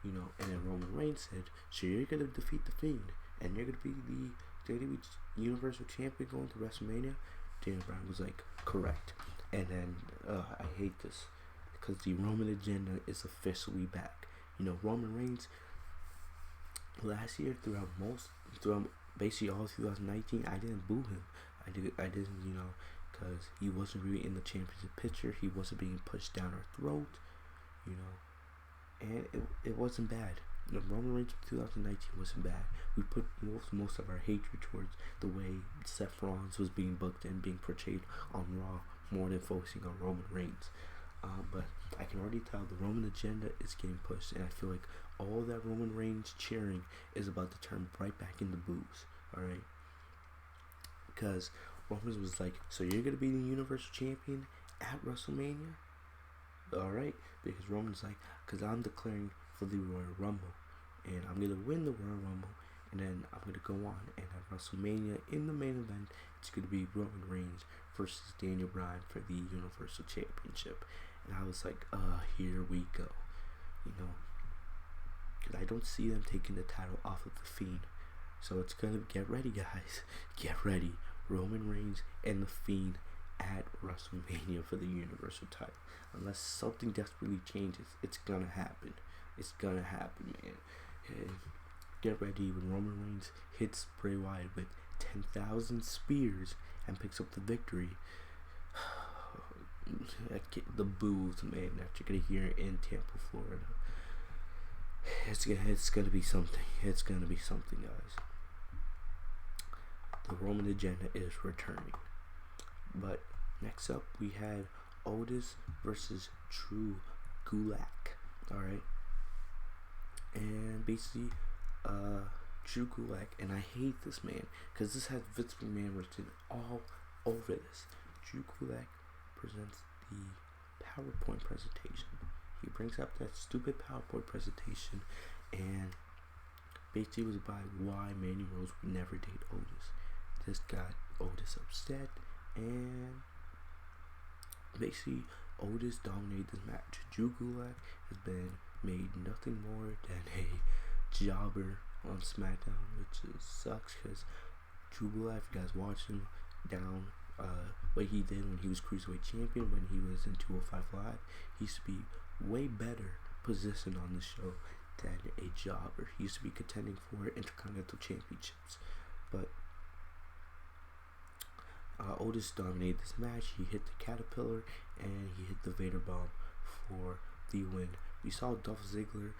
And then Roman Reigns said, so you're going to defeat the Fiend, and you're going to be the WWE Universal Champion going to WrestleMania? Daniel Bryan was like, correct. And then I hate this because the Roman agenda is officially back. You know, Roman Reigns last year throughout basically all 2019, I didn't boo him. I didn't, you know, because he wasn't really in the championship picture. He wasn't being pushed down our throat, you know, and it wasn't bad. The Roman Reigns of 2019 wasn't bad. We put most of our hatred towards the way Seth Rollins was being booked and being portrayed on Raw more than focusing on Roman Reigns. But I can already tell the Roman agenda is getting pushed, and I feel like all that Roman Reigns cheering is about to turn right back into boos. Alright? Because Roman was like, so you're going to be the Universal Champion at WrestleMania? Alright? Because Roman's like, because I'm declaring for the Royal Rumble, and I'm going to win the Royal Rumble, and then I'm going to go on, and at WrestleMania, in the main event, it's going to be Roman Reigns versus Daniel Bryan for the Universal Championship. And I was like, here we go. You know, because I don't see them taking the title off of The Fiend. So it's going to, get ready, guys. Get ready. Roman Reigns and The Fiend at WrestleMania for the Universal title. Unless something desperately changes, it's going to happen. It's going to happen, man. And get ready when Roman Reigns hits Bray Wyatt with 10,000 spears and picks up the victory. The boos, man, that you're gonna hear in Tampa, Florida. It's gonna be something. It's gonna be something, guys. The Roman agenda is returning. But next up, we had Otis versus Drew Gulak. All right, and basically, Drew Gulak, and I hate this man because this has Vince McMahon written all over this. Drew Gulak presents the PowerPoint presentation. He brings up that stupid PowerPoint presentation, and basically was about why Mandy Rose would never date Otis. This got Otis upset, and basically Otis dominated this match. Drew Gulak has been made nothing more than a jobber on SmackDown, which sucks because Drew Gulak, if you guys watch him down what he did when he was Cruiserweight Champion, when he was in 205 Live, he used to be way better positioned on the show than a jobber. He used to be contending for Intercontinental Championships. But Otis dominated this match. He hit the Caterpillar and he hit the Vader Bomb for the win. We saw Dolph Ziggler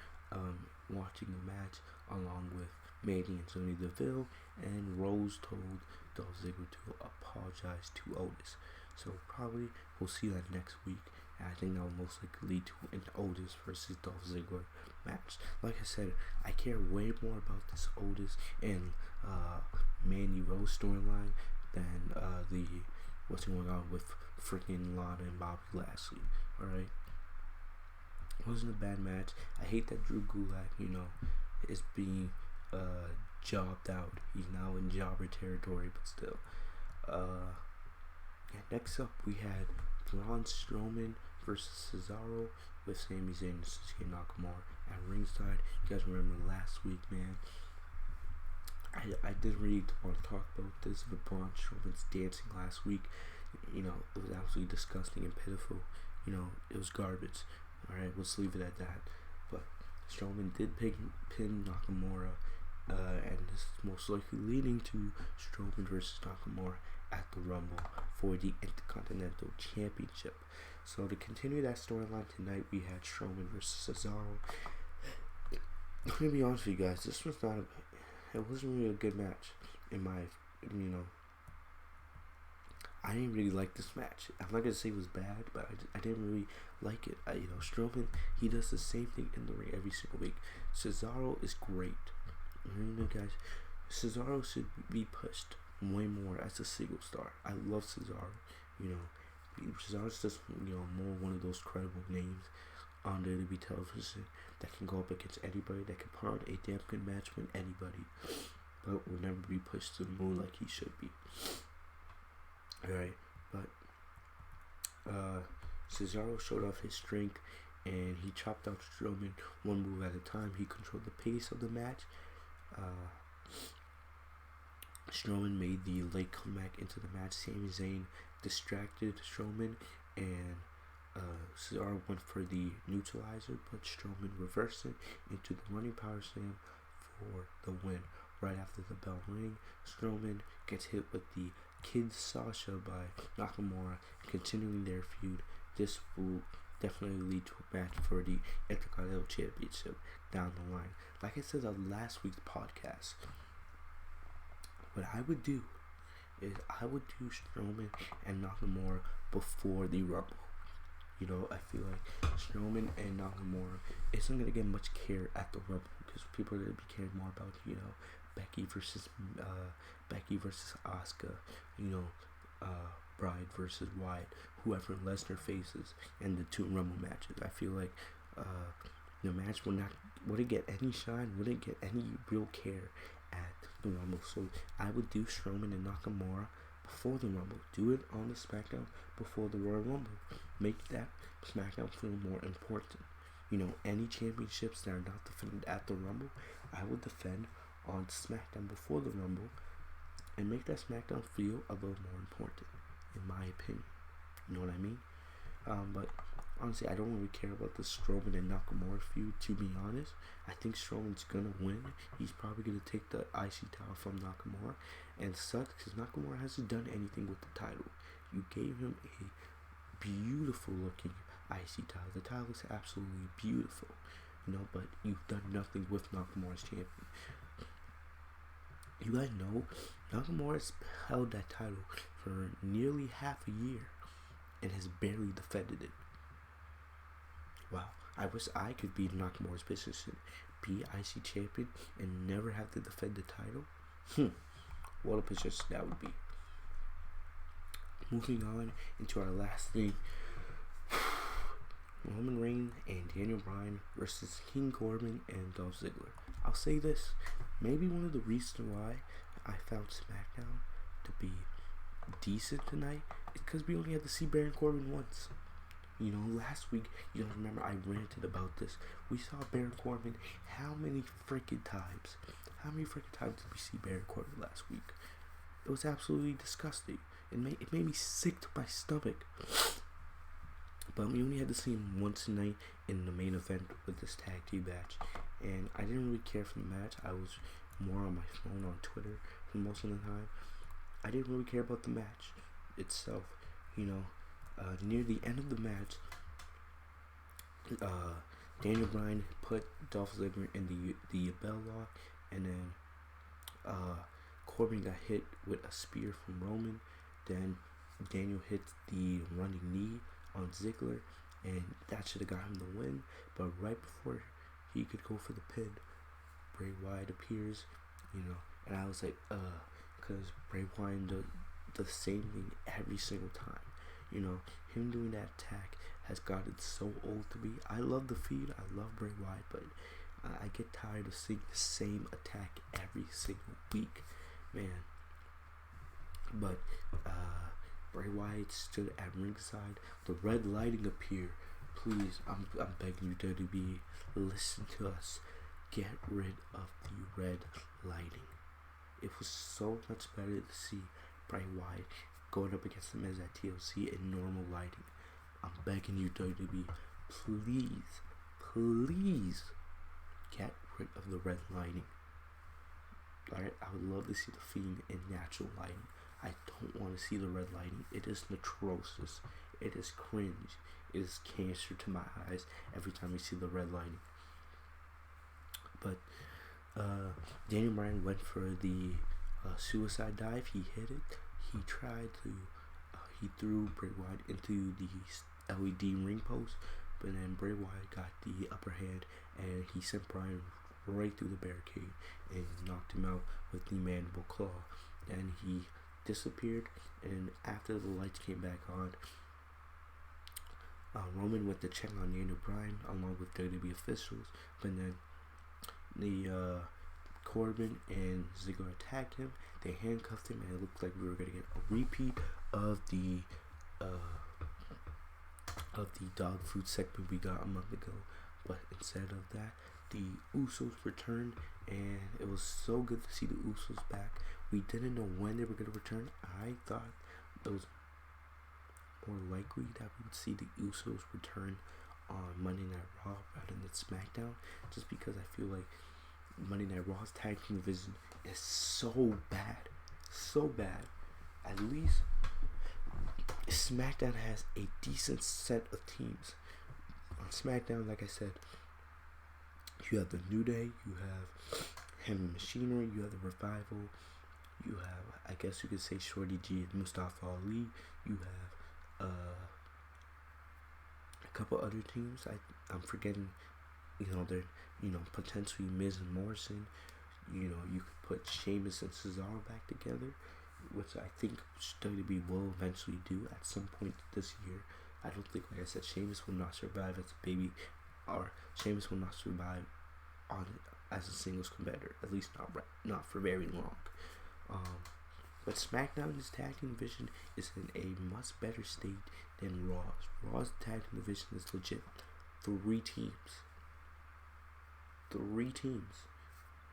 watching the match along with Mandy and Sonya Deville, and Rose told Dolph Ziggler to apologize to Otis. So probably we'll see that next week, and I think that will most likely lead to an Otis versus Dolph Ziggler match. Like I said, I care way more about this Otis and Mandy Rose storyline than the what's going on with freaking Lana and Bobby Lashley. Alright, it wasn't a bad match. I hate that Drew Gulak, you know, is being jobbed out. He's now in jobber territory, but still. Next up, we had Braun Strowman versus Cesaro with Sami Zayn and Shinsuke Nakamura at ringside. You guys remember last week, man? I didn't really want to talk about this, but Braun Strowman's dancing last week, you know, it was absolutely disgusting and pitiful. You know, it was garbage. Alright, let's leave it at that. But Strowman did pin Nakamura, and this is most likely leading to Strowman versus Nakamura at the Rumble for the Intercontinental Championship. So to continue that storyline tonight, we had Strowman versus Cesaro. I'm gonna be honest with you guys, this was not it wasn't really a good match in my, you know, I didn't really like this match. I'm not gonna say it was bad, but I didn't really like it. You know, Strowman, he does the same thing in the ring every single week. Cesaro is great. You know, guys, Cesaro should be pushed way more as a single star. I love Cesaro. You know, Cesaro's just, you know, more one of those credible names on WWE television that can go up against anybody, that can put on a damn good match with anybody, but will never be pushed to the moon like he should be. Alright, but Cesaro showed off his strength, and he chopped out Strowman one move at a time. He controlled the pace of the match. Strowman made the late comeback into the match. Sami Zayn distracted Strowman, and Cesaro went for the neutralizer, but Strowman reversed it into the running power slam for the win. Right after the bell ring, Strowman gets hit with the Kid Sasha by Nakamura, continuing their feud. This will definitely lead to a match for the Intercontinental Championship down the line. Like I said on last week's podcast, what I would do is I would do Strowman and Nakamura before the Rumble. You know, I feel like Strowman and Nakamura isn't going to get much care at the Rumble because people are going to be caring more about, you know, Becky versus Asuka, you know, Bride versus Wyatt, whoever Lesnar faces, and the two Rumble matches. I feel like the match wouldn't get any shine, wouldn't get any real care at the Rumble. So I would do Strowman and Nakamura before the Rumble. Do it on the SmackDown before the Royal Rumble. Make that SmackDown feel more important. You know, any championships that are not defended at the Rumble, I would defend on SmackDown before the Rumble and make that SmackDown feel a little more important, in my opinion. You know what I mean? But honestly, I don't really care about the Strowman and Nakamura feud, to be honest. I think Strowman's gonna win. He's probably gonna take the IC title from Nakamura, and it sucks because Nakamura hasn't done anything with the title. You gave him a beautiful looking IC title. The title is absolutely beautiful, you know, but you've done nothing with Nakamura's champion. You guys know Nakamura's held that title for nearly half a year and has barely defended it. Wow, I wish I could be in Nakamura's position, be IC champion and never have to defend the title. What a position that would be. Moving on into our last thing, Roman Reigns and Daniel Bryan versus King Corbin and Dolph Ziggler. I'll say this, maybe one of the reasons why I found SmackDown to be decent tonight is because we only had to see Baron Corbin once. You know, last week, you don't remember, I ranted about this. We saw Baron Corbin how many freaking times? How many freaking times did we see Baron Corbin last week? It was absolutely disgusting. It made me sick to my stomach. But we only had to see him once tonight in the main event with this tag team match. And I didn't really care for the match. I was more on my phone on Twitter for most of the time. I didn't really care about the match itself. You know, near the end of the match, Daniel Bryan put Dolph Ziggler in the bell lock, and then Corbin got hit with a spear from Roman. Then Daniel hit the running knee on Ziggler, and that should have got him the win. But right before he could go for the pin, Bray Wyatt appears, you know, and I was like, because Bray Wyatt does the same thing every single time. You know, him doing that attack has gotten so old to me. I love the feud, I love Bray Wyatt, but I get tired of seeing the same attack every single week, man. But Bray Wyatt stood at ringside. The red lighting appeared. Please, I'm begging you, WWE, listen to us. Get rid of the red lighting. It was so much better to see Bray Wyatt going up against the Miz at TLC in normal lighting. I'm begging you, WWE, please get rid of the red lighting. Alright, I would love to see the Fiend in natural lighting. I don't want to see the red lighting. It is atrocious. It is cringe. It is cancer to my eyes every time I see the red lighting. But Daniel Bryan went for the suicide dive. He hit it. He tried to. He threw Bray Wyatt into the LED ring post, but then Bray Wyatt got the upper hand, and he sent Bryan right through the barricade and knocked him out with the mandible claw. Then he disappeared, and after the lights came back on, Roman went to check on Daniel Bryan along with WWE officials, but then the Corbin and Ziggler attacked him. They handcuffed him, and it looked like we were going to get a repeat of the dog food segment we got a month ago. But instead of that, the Usos returned, and it was so good to see the Usos back. We didn't know when they were going to return. I thought it was more likely that we would see the Usos return on Monday Night Raw rather than SmackDown, just because I feel like Monday Night Raw's tag team division is so bad. At least SmackDown has a decent set of teams. On SmackDown, like I said, you have the New Day, you have Heavy Machinery, you have the Revival, you have, I guess you could say, Shorty G and Mustafa Ali, you have a couple other teams. I'm forgetting, they're, potentially Miz and Morrison. You could put Sheamus and Cesaro back together, which I think WWE will eventually do at some point this year. I don't think, like I said, Sheamus will not survive as a baby, or Sheamus will not survive as a singles competitor, at least not for very long. But SmackDown's tag team division is in a much better state than Raw's. Raw's tag team division is legit. 3 teams.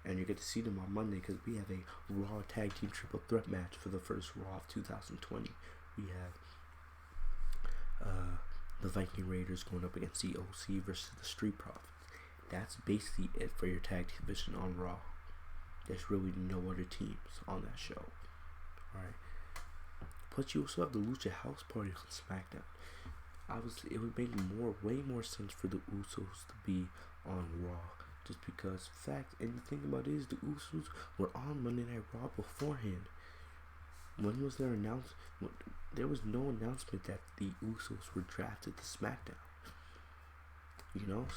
And you get to see them on Monday because we have a Raw Tag Team Triple Threat match for the first Raw of 2020. We have the Viking Raiders going up against the OC versus the Street Profits. That's basically it for your tag team division on Raw. There's really no other teams on that show. Alright. Plus you also have the Lucha House Party on SmackDown. Obviously, it would make way more sense for the Usos to be on Raw. Just because, and the thing about it is, the Usos were on Monday Night Raw beforehand. When was their announcement? There was no announcement that the Usos were drafted to SmackDown.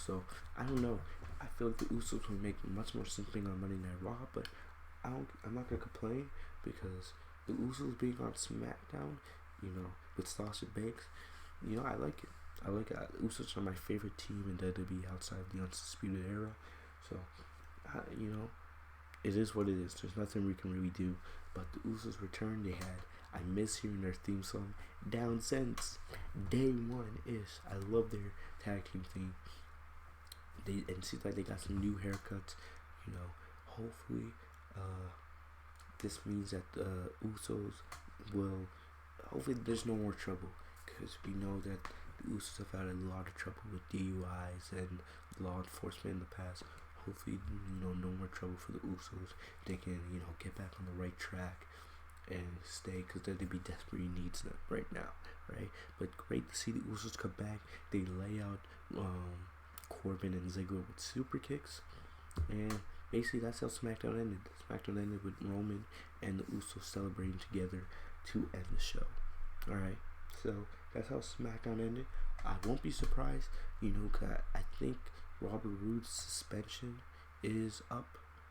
So I don't know. I feel like the Usos would make much more sense being on Monday Night Raw, but I'm not gonna complain because the Usos being on SmackDown, with Sasha Banks, I like it. The Usos are my favorite team in WWE outside of the Undisputed Era. So, it is what it is. There's nothing we can really do. But the Usos return. I miss hearing their theme song down since day 1-ish. I love their tag team theme. It seems like they got some new haircuts. Hopefully, this means that the Usos will. Hopefully, there's no more trouble because we know that the Usos have had a lot of trouble with DUIs and law enforcement in the past. Hopefully, no more trouble for the Usos. They can, get back on the right track and stay, because WWE desperately needs them right now, right? But great to see the Usos come back. They lay out Corbin and Ziggler with super kicks, and basically that's how SmackDown ended. SmackDown ended with Roman and the Usos celebrating together to end the show. Alright, so that's how SmackDown ended. I won't be surprised, cause I think Robert Roode's suspension is up.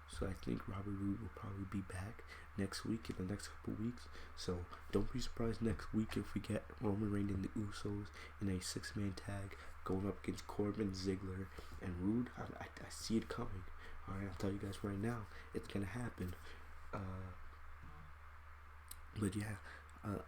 So I think Robert Roode will probably be back next week, in the next couple weeks. So don't be surprised next week if we get Roman Reigns and the Usos in a 6-man tag going up against Corbin, Ziggler, and Roode. I see it coming. Alright, I'll tell you guys right now, it's gonna happen. But yeah,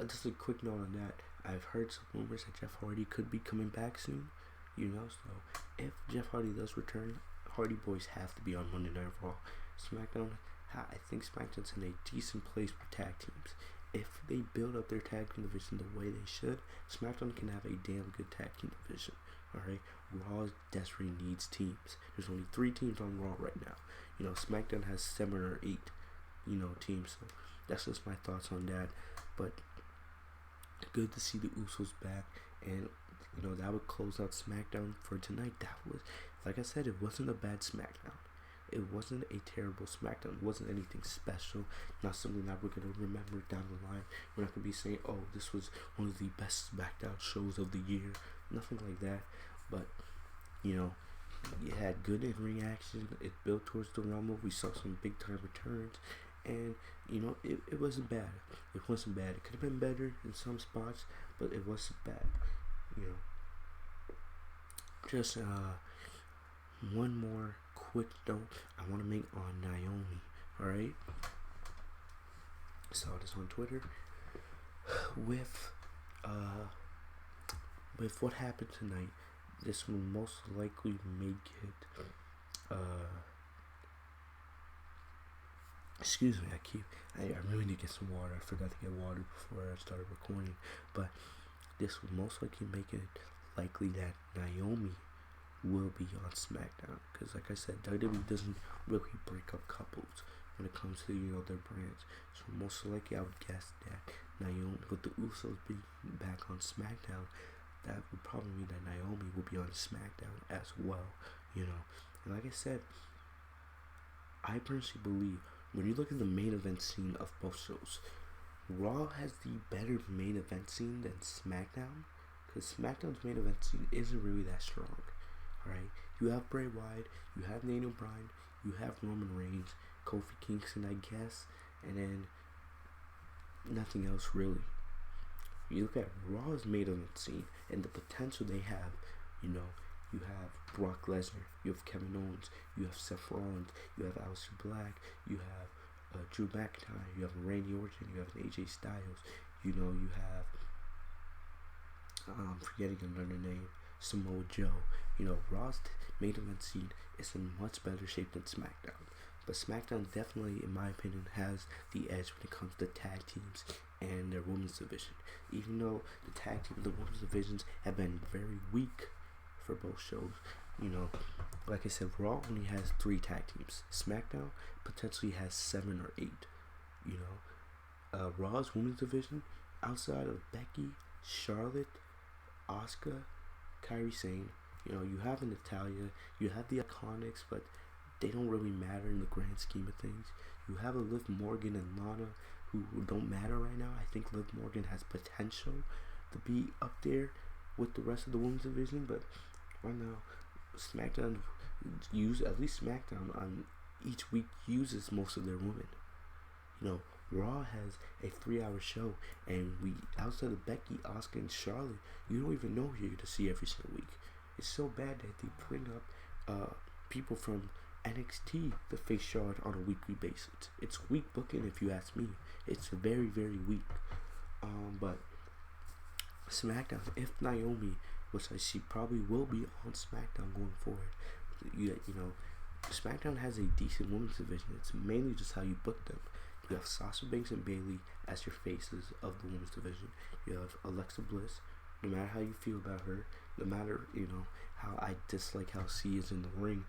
just a quick note on that. I've heard some rumors that Jeff Hardy could be coming back soon. So if Jeff Hardy does return, Hardy Boys have to be on Monday Night Raw. SmackDown, I think SmackDown's in a decent place for tag teams. If they build up their tag team division the way they should, SmackDown can have a damn good tag team division. Alright, Raw desperately needs teams. There's only 3 teams on Raw right now. SmackDown has 7 or 8, teams. So that's just my thoughts on that. But good to see the Usos back, and that would close out SmackDown for tonight. That was, like I said, it wasn't a bad SmackDown. It wasn't a terrible SmackDown. It wasn't anything special. Not something that we're going to remember down the line. We're not going to be saying, oh, this was one of the best SmackDown shows of the year. Nothing like that. But, it had good in-ring action. It built towards the Rumble. We saw some big-time returns. And, it wasn't bad. It wasn't bad. It could have been better in some spots, but it wasn't bad. Just one more quick note I want to make on Naomi. Alright, saw this on Twitter with what happened tonight. this will most likely make it. Excuse me, I really need to get some water. I forgot to get water before I started recording. But this will most likely make it likely that Naomi will be on SmackDown. Because like I said, WWE doesn't really break up couples when it comes to, their brands. So most likely I would guess that Naomi, with the Usos being back on SmackDown, that would probably mean that Naomi will be on SmackDown as well, And like I said, I personally believe when you look at the main event scene of both shows, Raw has the better main event scene than SmackDown, because SmackDown's main event scene isn't really that strong. Alright, you have Bray Wyatt, you have Daniel Bryan, you have Roman Reigns, Kofi Kingston, I guess, and then nothing else really. You look at Raw's main event scene and the potential they have, you have Brock Lesnar, you have Kevin Owens, you have Seth Rollins, you have Aleister Black, you have Drew McIntyre, you have Randy Orton, you have AJ Styles, you have, I'm forgetting another name, Samoa Joe. Raw's main event scene is in much better shape than SmackDown. But SmackDown definitely, in my opinion, has the edge when it comes to tag teams and their women's division. Even though the tag team and the women's divisions have been very weak for both shows, like I said, Raw only has 3 tag teams. SmackDown potentially has 7 or 8. Raw's women's division, outside of Becky, Charlotte, Asuka, Kairi Sane, you have Natalya, you have the Iconics, but they don't really matter in the grand scheme of things. You have a Liv Morgan and Lana who don't matter right now. I think Liv Morgan has potential to be up there with the rest of the women's division, but right now, SmackDown at least SmackDown on each week uses most of their women. Raw has a 3-hour show, and outside of Becky, Asuka, and Charlotte, you don't even know who you're to see every single week. It's so bad that they bring up people from NXT to face Charlotte on a weekly basis. It's weak booking, if you ask me. It's very, very weak. But SmackDown, if Naomi, which she probably will be on SmackDown going forward, SmackDown has a decent women's division. It's mainly just how you book them. You have Sasha Banks and Bayley as your faces of the women's division. You have Alexa Bliss. No matter how you feel about her, no matter, how I dislike how she is in the ring,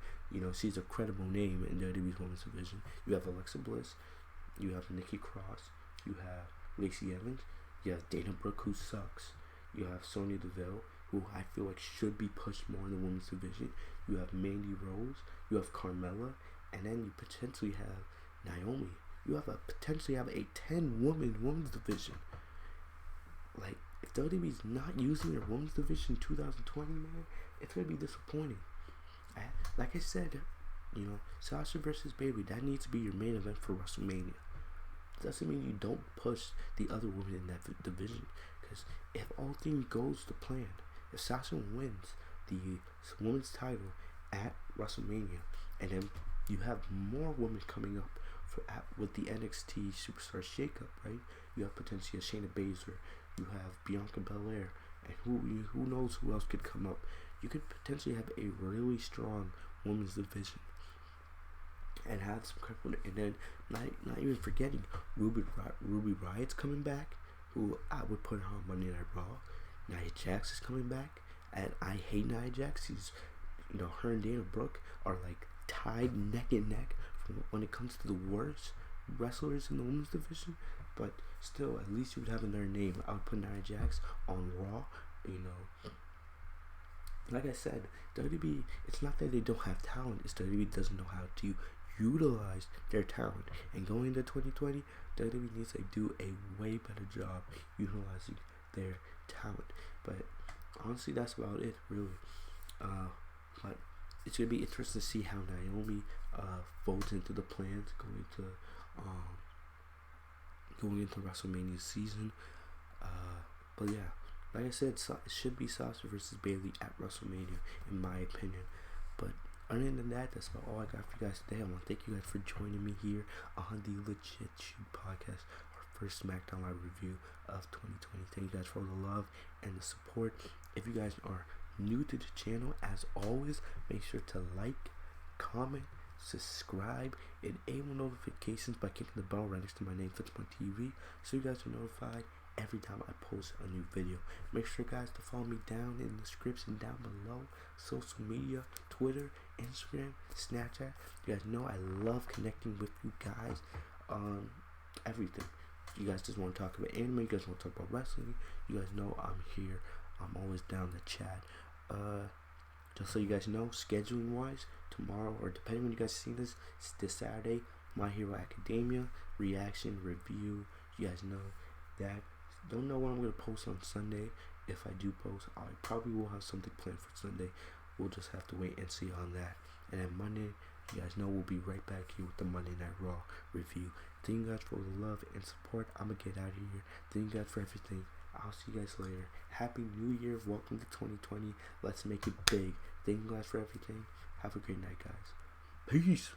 she's a credible name in WWE's women's division. You have Alexa Bliss. You have Nikki Cross. You have Lacey Evans. You have Dana Brooke, who sucks. You have Sonya Deville, who I feel like should be pushed more in the women's division. You have Mandy Rose. You have Carmella. And then you potentially have Naomi. You potentially have a 10-woman women's division. Like, if WWE's not using their women's division in 2020, man, it's going to be disappointing. Like I said, Sasha versus Bayley, that needs to be your main event for WrestleMania. Doesn't mean you don't push the other women in that division. Because if all things goes to plan, if Sasha wins the women's title at WrestleMania, and then you have more women coming up with the NXT Superstar Shakeup, right? You have potentially a Shayna Baszler, you have Bianca Belair, and who knows who else could come up. You could potentially have a really strong women's division and have some credibility. And then not even forgetting Ruby Riot's coming back, who I would put her on Monday Night Raw. Nia Jax is coming back, and I hate Nia Jax. She's, her and Dana Brooke are like tied neck and neck when it comes to the worst wrestlers in the women's division. But still, at least you would have another name. I would put Nia Jax on Raw. Like I said, WWE, it's not that they don't have talent, it's WWE doesn't know how to utilize their talent. And going into 2020, WWE needs to do a way better job utilizing their talent. But honestly, that's about it, really. But it's gonna be interesting to see how Naomi folds into the plans going into WrestleMania season. But yeah, like I said, it should be Sasha versus Bayley at WrestleMania, in my opinion. But other than that, that's about all I got for you guys today. I want to thank you guys for joining me here on the Legit Shoot Podcast, our first SmackDown Live review of 2020. Thank you guys for all the love and the support. If you guys are new to the channel, as always, make sure to like, comment, subscribe, and enable notifications by clicking the bell right next to my name, Fitzmonk TV, so you guys are notified every time I post a new video. Make sure, guys, to follow me down in the description down below. Social media, Twitter, Instagram, Snapchat. You guys know I love connecting with you guys on everything. You guys just want to talk about anime, you guys want to talk about wrestling, you guys know I'm here. I'm always down to chat. Just so you guys know, scheduling wise, tomorrow, or depending when you guys see this Saturday, My Hero Academia reaction review. You guys know that. Don't know what I'm gonna post on Sunday. If I do post, I probably will have something planned for Sunday. We'll just have to wait and see on that. And then Monday, you guys know we'll be right back here with the Monday Night Raw review. Thank you guys for the love and support. I'm gonna get out of here. Thank you guys for everything. I'll see you guys later. Happy New Year. Welcome to 2020. Let's make it big. Thank you guys for everything. Have a great night, guys. Peace.